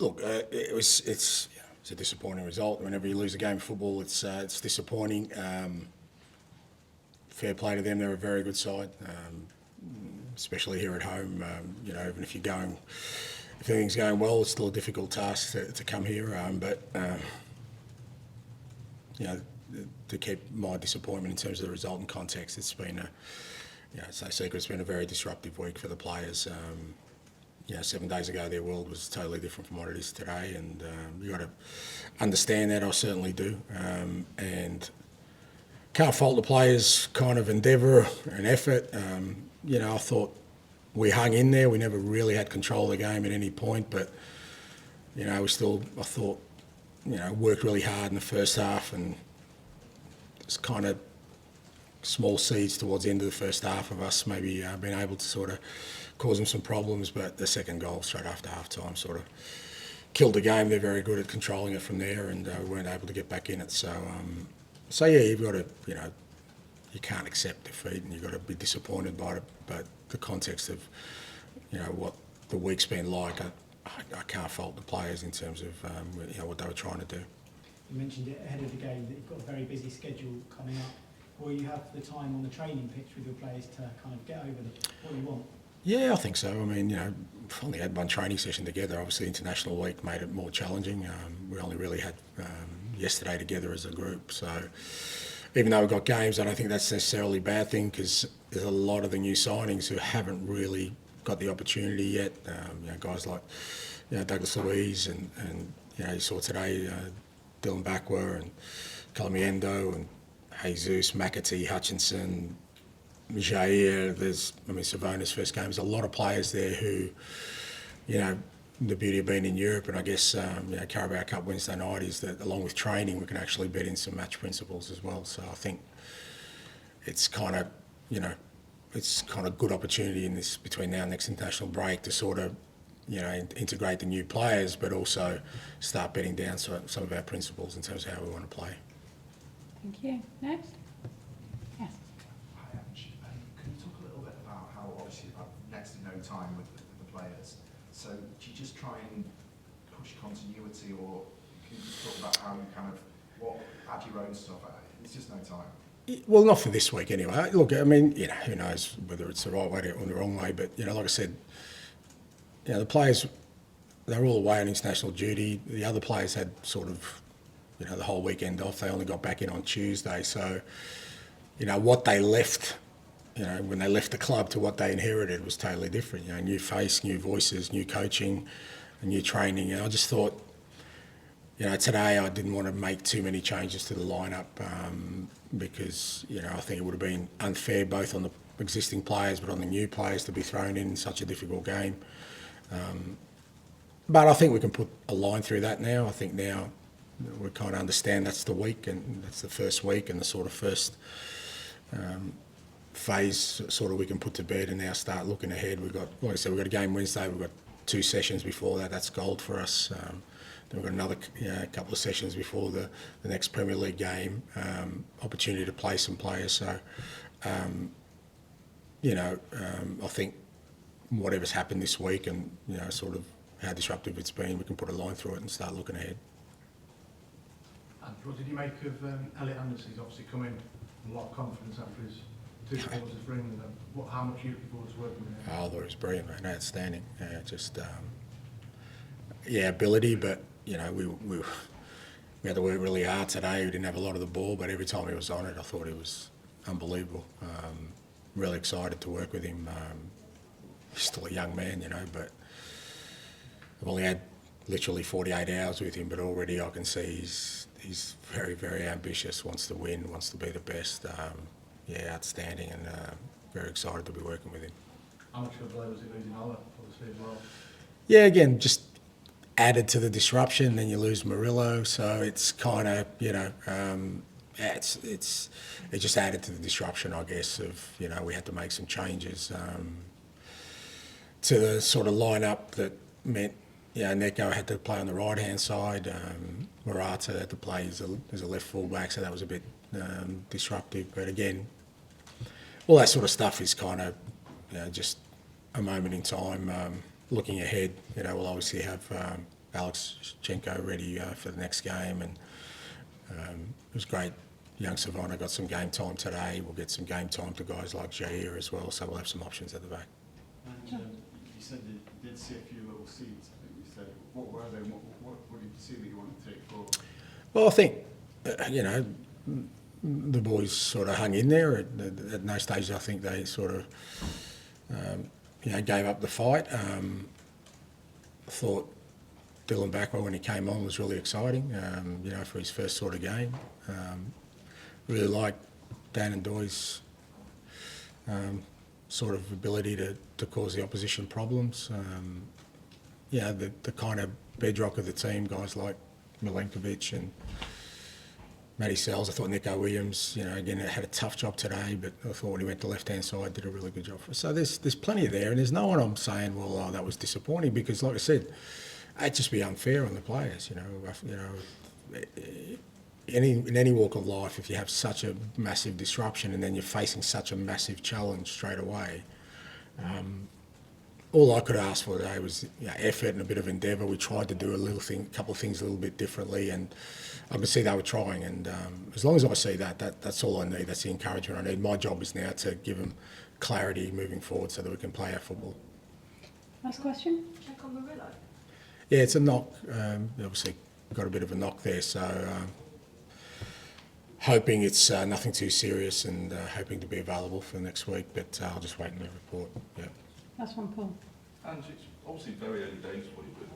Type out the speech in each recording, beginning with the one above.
Look, it's a disappointing result. Whenever you lose a game of football, it's disappointing. Fair play to them; they're a very good side, especially here at home. Even if everything's going well, it's still a difficult task to come here. To keep my disappointment in terms of the result and context, it's been it's no secret, it's been a very disruptive week for the players. 7 days ago, their world was totally different from what it is today, and you got to understand that. I certainly do, and can't fault the players' kind of endeavour and effort. I thought we hung in there. We never really had control of the game at any point, but we still, I thought, worked really hard in the first half, and it's kind of small seeds towards the end of the first half of us maybe being able to sort of cause them some problems, but the second goal straight after half-time sort of killed the game. They're very good at controlling it from there, and we weren't able to get back in it. So you've got to, you can't accept defeat, and you've got to be disappointed by it. But the context of, what the week's been like, I can't fault the players in terms of, what they were trying to do. You mentioned it ahead of the game that you've got a very busy schedule coming up. Will you have the time on the training pitch with your players to kind of get over what you want? Yeah, I think so. I mean, we've only had one training session together. Obviously, International Week made it more challenging. We only really had yesterday together as a group. So even though we've got games, I don't think that's necessarily a bad thing, because there's a lot of the new signings who haven't really got the opportunity yet. Guys like Douglas Luiz and you saw today Dylan Bakwa and Calamiendo and Jesus, McAtee, Hutchinson, Jair, Savona's first game. There's a lot of players there who, the beauty of being in Europe, and I guess, Carabao Cup Wednesday night, is that along with training, we can actually bet in some match principles as well. So I think it's kind of, good opportunity in this, between now and next international break, to sort of, integrate the new players, but also start betting down some of our principles in terms of how we want to play. Thank you. Next? Yes. Hi, Ange. Can you talk a little bit about how, obviously, you've had next to no time with the players, so do you just try and push continuity, or can you just talk about how you add your own stuff? It's just no time. Well, not for this week anyway. Look, I mean, who knows whether it's the right way or the wrong way, but, like I said, the players, they're all away on international duty. The other players had sort of, the whole weekend off. They only got back in on Tuesday. So, what they left, when they left the club, to what they inherited was totally different. New face, new voices, new coaching, new training. And I just thought, today I didn't want to make too many changes to the lineup because, I think it would have been unfair both on the existing players but on the new players to be thrown in such a difficult game. But I think we can put a line through that now. I think now we kind of understand that's the week, and that's the first week, and the sort of first phase sort of we can put to bed, and now start looking ahead. We've got, like I said, we've got a game Wednesday. We've got 2 sessions before that. That's gold for us. Then we've got another couple of sessions before the next Premier League game. Opportunity to play some players. So, I think whatever's happened this week, and sort of how disruptive it's been, we can put a line through it and start looking ahead. And what did you make of Elliot Anderson? He's obviously come in with a lot of confidence after his 2 performances for England. How much are you looking forward to working with him? I thought he was brilliant, man. Outstanding. Ability, but we had to work really hard today. We didn't have a lot of the ball, but every time he was on it, I thought he was unbelievable. Really excited to work with him. He's still a young man, but I've only had literally 48 hours with him, but already I can see he's very, very ambitious, wants to win, wants to be the best. Outstanding, and very excited to be working with him. How much of a blow was it losing Ola, obviously, as well? Yeah, again, just added to the disruption. Then you lose Murillo, so it's kind of, it just added to the disruption, I guess, of, we had to make some changes to the sort of lineup that meant, Neko had to play on the right-hand side. Morata had to play as a left full-back, so that was a bit disruptive. But again, all that sort of stuff is kind of, just a moment in time. Looking ahead, we'll obviously have Alex Chenko ready for the next game, and it was great. Young Savannah got some game time today. We'll get some game time to guys like Jair as well, so we'll have some options at the back. And you said that you did see a few little seeds. I think you said, what were they? What did you see that you wanted to take forward? Well, I think, the boys sort of hung in there. At no stage I think they sort of, gave up the fight. I thought Dylan Backwell, when he came on, was really exciting, for his first sort of game. Really liked Dan and Doy's sort of ability to cause the opposition problems. The kind of bedrock of the team, guys like Milenkovic and Matty Sells. I thought Nico Williams, again, had a tough job today, but I thought when he went to left-hand side, did a really good job for us. So there's plenty there, and there's no one I'm saying, well, that was disappointing, because like I said, it'd just be unfair on the players, in any walk of life, if you have such a massive disruption and then you're facing such a massive challenge straight away, all I could ask for today was effort and a bit of endeavour. We tried to do a couple of things a little bit differently, and I could see they were trying. And as long as I see that's all I need. That's the encouragement I need. My job is now to give them clarity moving forward so that we can play our football. Last question? Check on Murillo. Yeah, it's a knock. Obviously, got a bit of a knock there, so hoping it's nothing too serious, and hoping to be available for next week. But I'll just wait and report. Yeah. Last one, Paul. And it's obviously very early days for you, but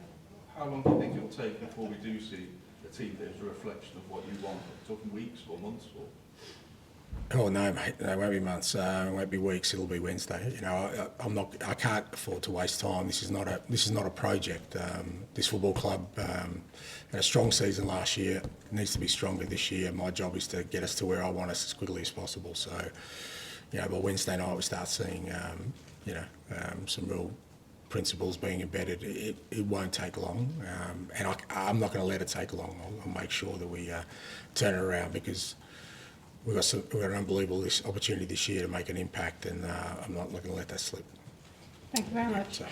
how long do you think it'll take before we do see a team that is a reflection of what you want? Are we talking weeks or months? Or? Oh no, mate! It won't be months. It won't be weeks. It'll be Wednesday. I can't afford to waste time. This is not a project. This football club had a strong season last year. It needs to be stronger this year. My job is to get us to where I want us as quickly as possible. So, by Wednesday night we start seeing, some real principles being embedded. It won't take long, and I'm not going to let it take long. I'll make sure that we turn it around, because we've got an unbelievable opportunity this year to make an impact, and I'm not going to let that slip. Thank you very much. So.